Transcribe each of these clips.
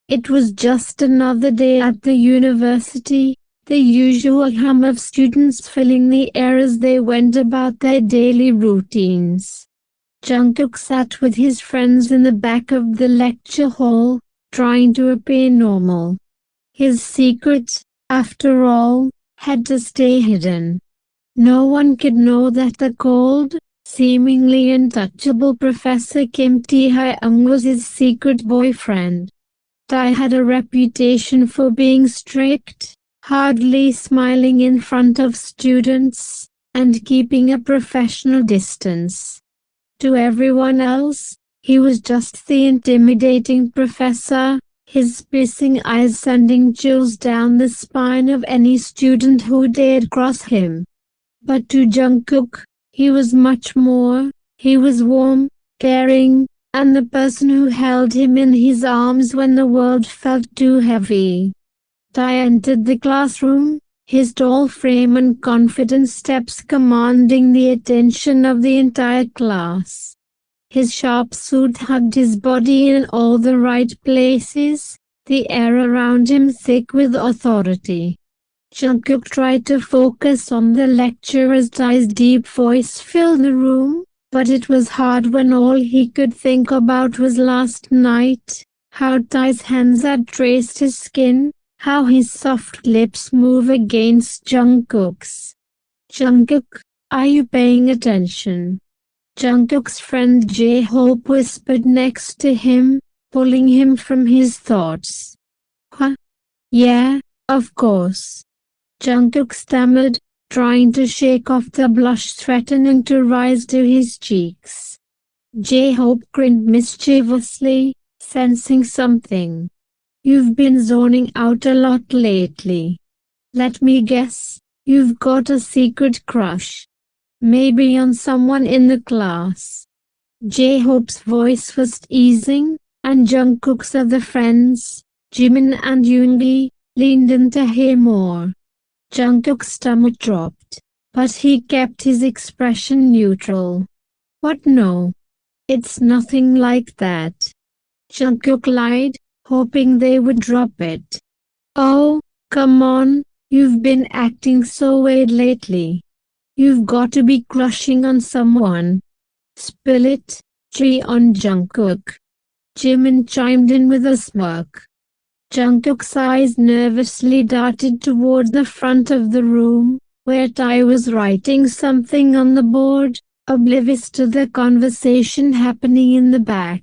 It was just another day at the university, the usual hum of students filling the air as they went about their daily routines. Jungkook sat with his friends in the back of the lecture hall, trying to appear normal. His secret, after all, had to stay hidden. No one could know that the cold, seemingly untouchable Professor Kim Taehyung was his secret boyfriend. Tae had a reputation for being strict, hardly smiling in front of students, and keeping a professional distance. To everyone else, he was just the intimidating professor, his piercing eyes sending chills down the spine of any student who dared cross him. But to Jungkook, he was much more. He was warm, caring, and the person who held him in his arms when the world felt too heavy. Tae entered the classroom, his tall frame and confident steps commanding the attention of the entire class. His sharp suit hugged his body in all the right places, the air around him thick with authority. Jungkook tried to focus on the lecture as Tae's deep voice filled the room, but it was hard when all he could think about was last night, how Tae's hands had traced his skin, how his soft lips move against Jungkook's. "Jungkook, are you paying attention?" Jungkook's friend J-Hope whispered next to him, pulling him from his thoughts. "Huh? Yeah, of course." Jungkook stammered, trying to shake off the blush threatening to rise to his cheeks. J-Hope grinned mischievously, sensing something. "You've been zoning out a lot lately. Let me guess, you've got a secret crush. Maybe on someone in the class." J-Hope's voice was teasing, and Jungkook's other friends, Jimin and Yoongi, leaned in to hear more. Jungkook's stomach dropped, but he kept his expression neutral. "What, no? It's nothing like that." Jungkook lied, hoping they would drop it. "Oh, come on, you've been acting so weird lately. You've got to be crushing on someone." "Spill it, G on Jungkook." Jimin chimed in with a smirk. Jungkook's eyes nervously darted toward the front of the room, where Tae was writing something on the board, oblivious to the conversation happening in the back.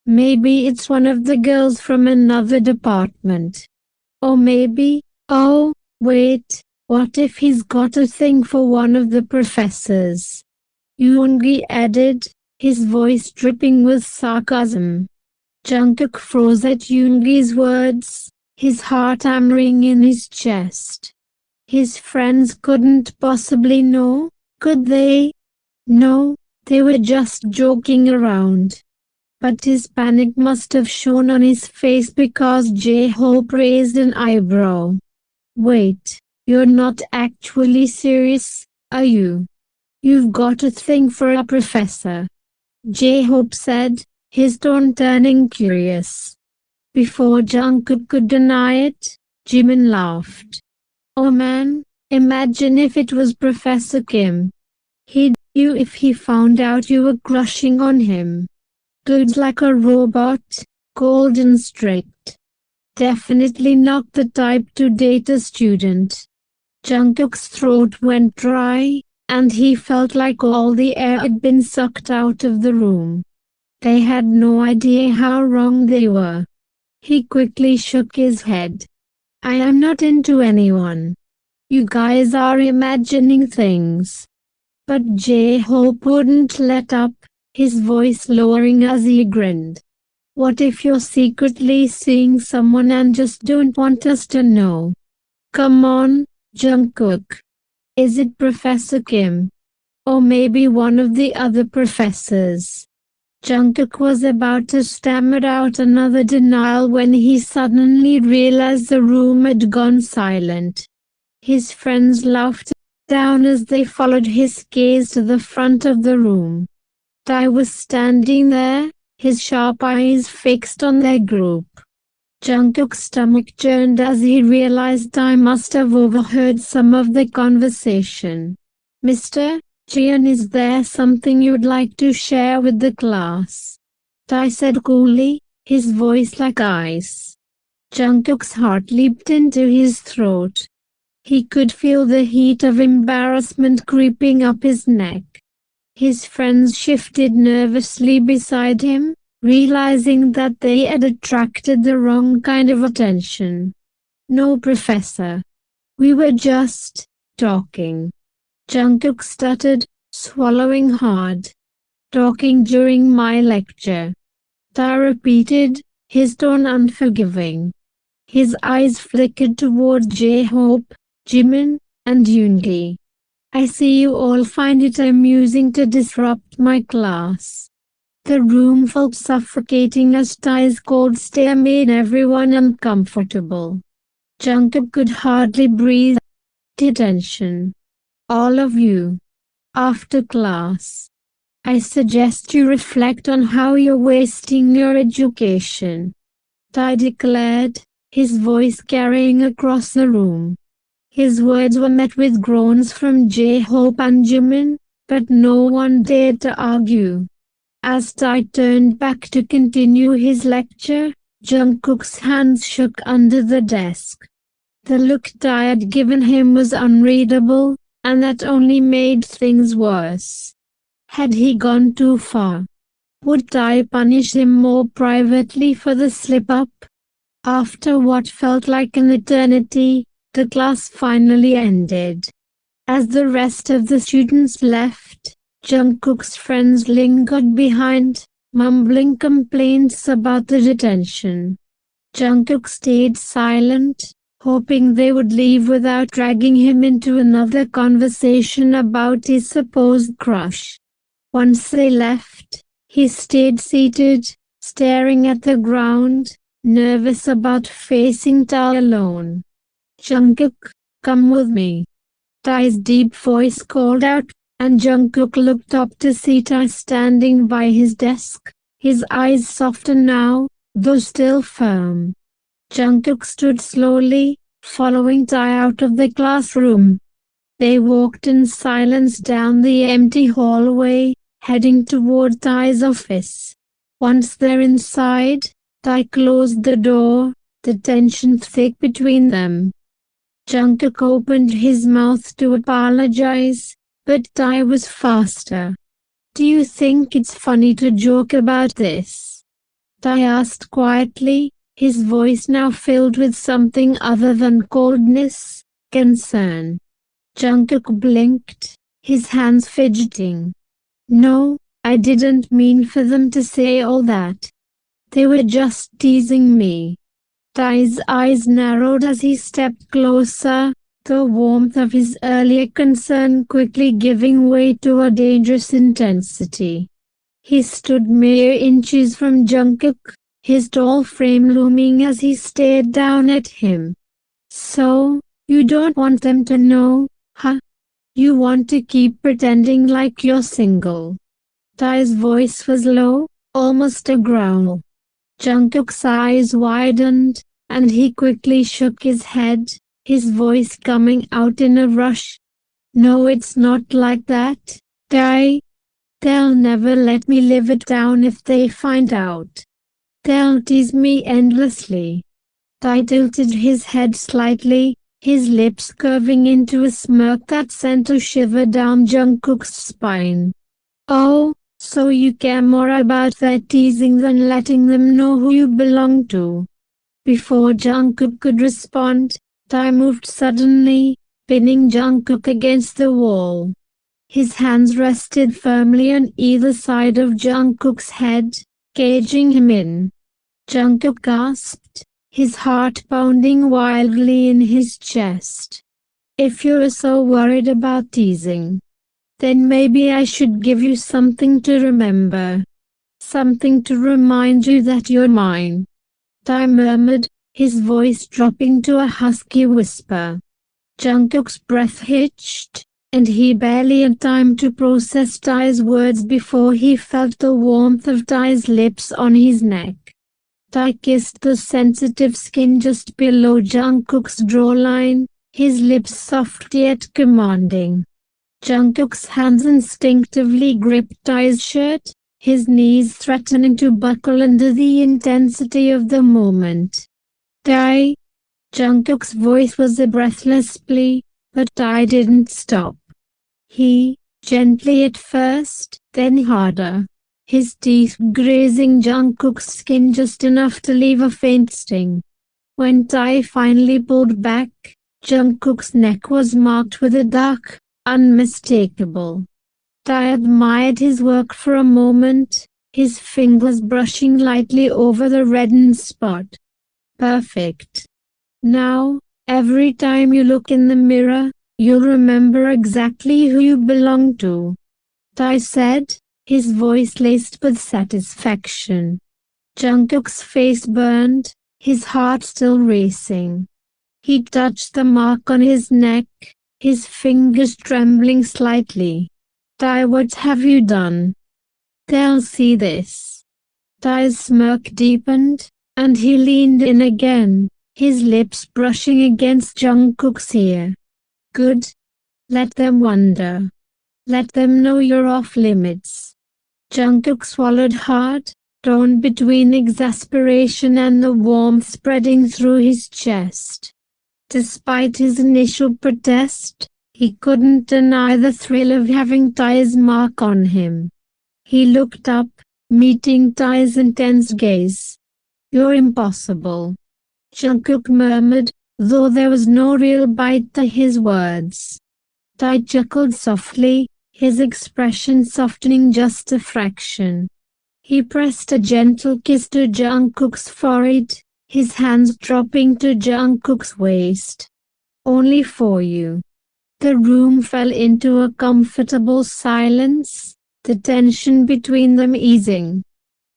Maybe it's one of the girls from another department. Or maybe, oh, wait, what if he's got a thing for one of the professors? Yoongi added, his voice dripping with sarcasm. Jungkook froze at Yoongi's words, his heart hammering in his chest. His friends couldn't possibly know, could they? No, they were just joking around. But his panic must have shown on his face because J-Hope raised an eyebrow. "Wait, you're not actually serious, are you? You've got a thing for a professor?" J-Hope said, his tone turning curious. Before Jungkook could deny it, Jimin laughed. "Oh man, imagine if it was Professor Kim. He'd you if he found out you were crushing on him. Dude's like a robot, cold and strict. Definitely not the type to date a student." Jungkook's throat went dry, and he felt like all the air had been sucked out of the room. They had no idea how wrong they were. He quickly shook his head. "I am not into anyone. You guys are imagining things." But J-Hope wouldn't let up, his voice lowering as he grinned. "What if you're secretly seeing someone and just don't want us to know? Come on, Jungkook. Is it Professor Kim? Or maybe one of the other professors?" Jungkook was about to stammer out another denial when he suddenly realized the room had gone silent. His friends laughed down as they followed his gaze to the front of the room. Tae was standing there, his sharp eyes fixed on their group. Jungkook's stomach churned as he realized Tae must have overheard some of the conversation. Mr. Jian, is there something you'd like to share with the class? Tae said coolly, his voice like ice. Jungkook's heart leaped into his throat. He could feel the heat of embarrassment creeping up his neck. His friends shifted nervously beside him, realizing that they had attracted the wrong kind of attention. No, Professor. We were just talking. Jungkook stuttered, swallowing hard. Talking during my lecture. Tae repeated, his tone unforgiving. His eyes flickered towards J-Hope, Jimin, and Yoongi. I see you all find it amusing to disrupt my class. The room felt suffocating as Tae's cold stare made everyone uncomfortable. Jungkook could hardly breathe. Detention. All of you. After class. I suggest you reflect on how you're wasting your education. Tae declared, his voice carrying across the room. His words were met with groans from J-Hope and Jimin, but no one dared to argue. As Tae turned back to continue his lecture, Jungkook's hands shook under the desk. The look Tae had given him was unreadable, and that only made things worse. Had he gone too far? Would Tae punish him more privately for the slip-up? After what felt like an eternity, the class finally ended. As the rest of the students left, Jungkook's friends lingered behind, mumbling complaints about the detention. Jungkook stayed silent, hoping they would leave without dragging him into another conversation about his supposed crush. Once they left, he stayed seated, staring at the ground, nervous about facing Tae alone. Jungkook, come with me. Tae's deep voice called out, and Jungkook looked up to see Tae standing by his desk, his eyes softened now, though still firm. Jungkook stood slowly, following Tae out of the classroom. They walked in silence down the empty hallway, heading toward Tae's office. Once they're inside, Tae closed the door, the tension thick between them. Jungkook opened his mouth to apologize, but Tae was faster. Do you think it's funny to joke about this? Tae asked quietly, his voice now filled with something other than coldness, concern. Jungkook blinked, his hands fidgeting. No, I didn't mean for them to say all that. They were just teasing me. Tae's eyes narrowed as he stepped closer, the warmth of his earlier concern quickly giving way to a dangerous intensity. He stood mere inches from Jungkook, his tall frame looming as he stared down at him. So, you don't want them to know, huh? You want to keep pretending like you're single. Tae's voice was low, almost a growl. Jungkook's eyes widened, and he quickly shook his head, his voice coming out in a rush. No, it's not like that, Tae. They'll never let me live it down if they find out. They'll tease me endlessly. Tae tilted his head slightly, his lips curving into a smirk that sent a shiver down Jungkook's spine. Oh, so you care more about their teasing than letting them know who you belong to. Before Jungkook could respond, Tae moved suddenly, pinning Jungkook against the wall. His hands rested firmly on either side of Jungkook's head, caging him in. Jungkook gasped, his heart pounding wildly in his chest. If you're so worried about teasing, then maybe I should give you something to remember. Something to remind you that you're mine. Tae murmured, his voice dropping to a husky whisper. Jungkook's breath hitched, and he barely had time to process Tae's words before he felt the warmth of Tae's lips on his neck. Tae kissed the sensitive skin just below Jungkook's jawline, his lips soft yet commanding. Jungkook's hands instinctively gripped Tae's shirt, his knees threatening to buckle under the intensity of the moment. Tae! Jungkook's voice was a breathless plea, but Tae didn't stop. He, gently at first, then harder. His teeth grazing Jungkook's skin just enough to leave a faint sting. When Tae finally pulled back, Jungkook's neck was marked with a dark, unmistakable. Tae admired his work for a moment, his fingers brushing lightly over the reddened spot. Perfect. Now, every time you look in the mirror, you'll remember exactly who you belong to, Tae said, his voice laced with satisfaction. Jungkook's face burned, his heart still racing. He touched the mark on his neck, his fingers trembling slightly. Tae, what have you done? They'll see this. Tae's smirk deepened, and he leaned in again, his lips brushing against Jungkook's ear. Good. Let them wonder. Let them know you're off limits. Jungkook swallowed hard, torn between exasperation and the warmth spreading through his chest. Despite his initial protest, he couldn't deny the thrill of having Tae's mark on him. He looked up, meeting Tae's intense gaze. You're impossible, Jungkook murmured, though there was no real bite to his words. Tae chuckled softly, his expression softening just a fraction. He pressed a gentle kiss to Jungkook's forehead, his hands dropping to Jungkook's waist. Only for you. The room fell into a comfortable silence, the tension between them easing.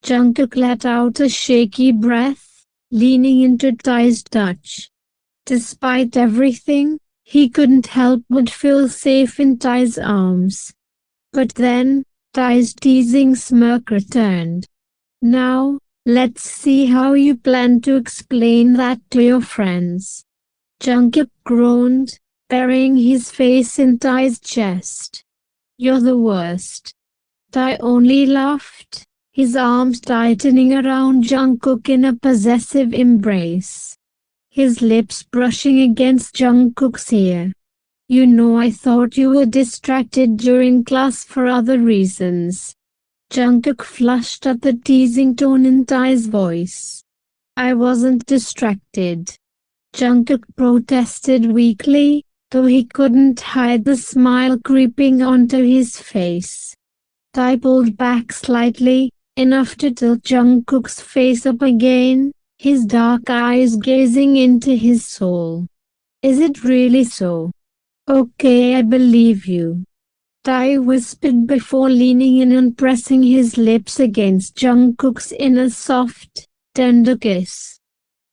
Jungkook let out a shaky breath, leaning into Tae's touch. Despite everything, he couldn't help but feel safe in Tae's arms. But then, Tae's teasing smirk returned. Now, let's see how you plan to explain that to your friends. Jungkook groaned, burying his face in Tae's chest. You're the worst. Tae only laughed, his arms tightening around Jungkook in a possessive embrace. His lips brushing against Jungkook's ear. You know, I thought you were distracted during class for other reasons. Jungkook flushed at the teasing tone in Tae's voice. I wasn't distracted. Jungkook protested weakly, though he couldn't hide the smile creeping onto his face. Tae pulled back slightly, enough to tilt Jungkook's face up again, his dark eyes gazing into his soul. Is it really so? Okay, I believe you, Tae whispered before leaning in and pressing his lips against Jungkook's in a soft, tender kiss.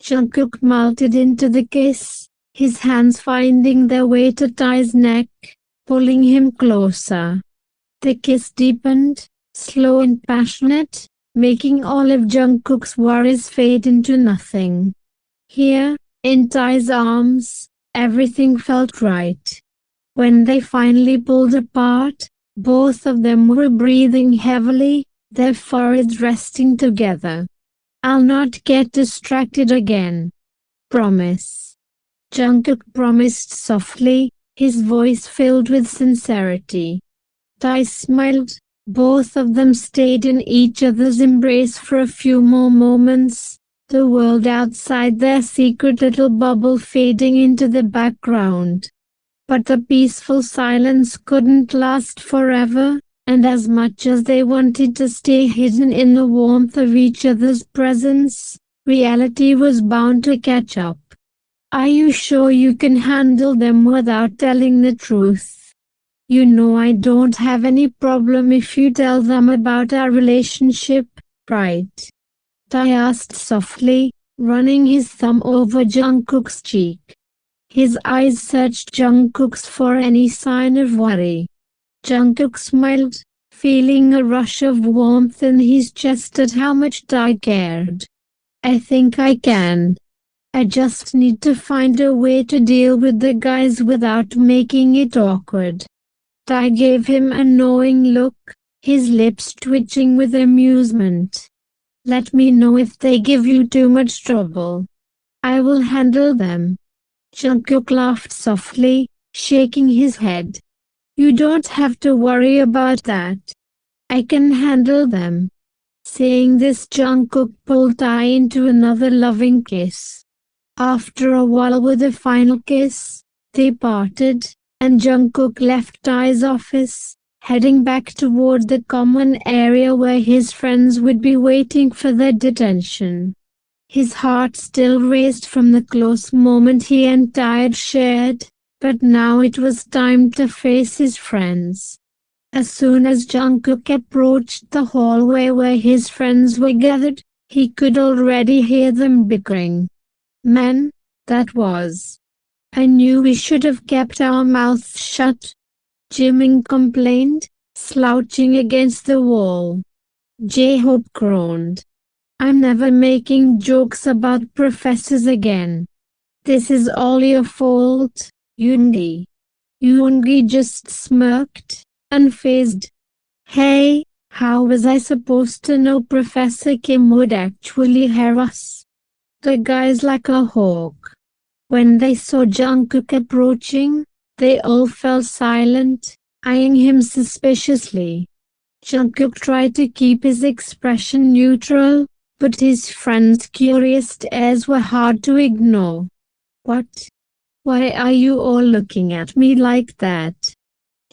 Jungkook melted into the kiss, his hands finding their way to Tae's neck, pulling him closer. The kiss deepened, slow and passionate, making all of Jungkook's worries fade into nothing. Here, in Tae's arms, everything felt right. When they finally pulled apart, both of them were breathing heavily, their foreheads resting together. I'll not get distracted again. Promise. Jungkook promised softly, his voice filled with sincerity. Tae smiled. Both of them stayed in each other's embrace for a few more moments, the world outside their secret little bubble fading into the background. But the peaceful silence couldn't last forever, and as much as they wanted to stay hidden in the warmth of each other's presence, reality was bound to catch up. Are you sure you can handle them without telling the truth? You know I don't have any problem if you tell them about our relationship, right? Tae asked softly, running his thumb over Jungkook's cheek. His eyes searched Jungkook's for any sign of worry. Jungkook smiled, feeling a rush of warmth in his chest at how much Tae cared. I think I can. I just need to find a way to deal with the guys without making it awkward. Tae gave him a knowing look, his lips twitching with amusement. Let me know if they give you too much trouble. I will handle them. Jungkook laughed softly, shaking his head. You don't have to worry about that. I can handle them. Saying this, Jungkook pulled Tae into another loving kiss. After a while, with a final kiss, they parted, and Jungkook left Tae's office, heading back toward the common area where his friends would be waiting for their detention. His heart still raced from the close moment he and Tae had shared, but now it was time to face his friends. As soon as Jungkook approached the hallway where his friends were gathered, he could already hear them bickering. Man, that was. I knew we should have kept our mouths shut, Jimin complained, slouching against the wall. J-Hope groaned. I'm never making jokes about professors again. This is all your fault, Yoongi. Yoongi just smirked, unfazed. Hey, how was I supposed to know Professor Kim would actually hear us? The guy's like a hawk. When they saw Jungkook approaching, they all fell silent, eyeing him suspiciously. Jungkook tried to keep his expression neutral, but his friends' curious stares were hard to ignore. What? Why are you all looking at me like that?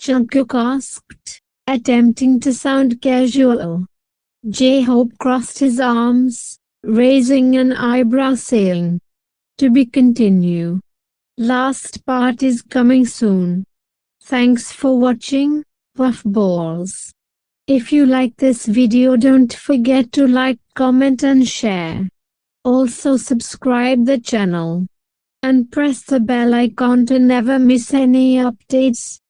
Jungkook asked, attempting to sound casual. J-Hope crossed his arms, raising an eyebrow saying, to be continued. Last part is coming soon. Thanks for watching, puffballs. If you like this video, don't forget to like, comment and share. Also subscribe the channel and press the bell icon to never miss any updates.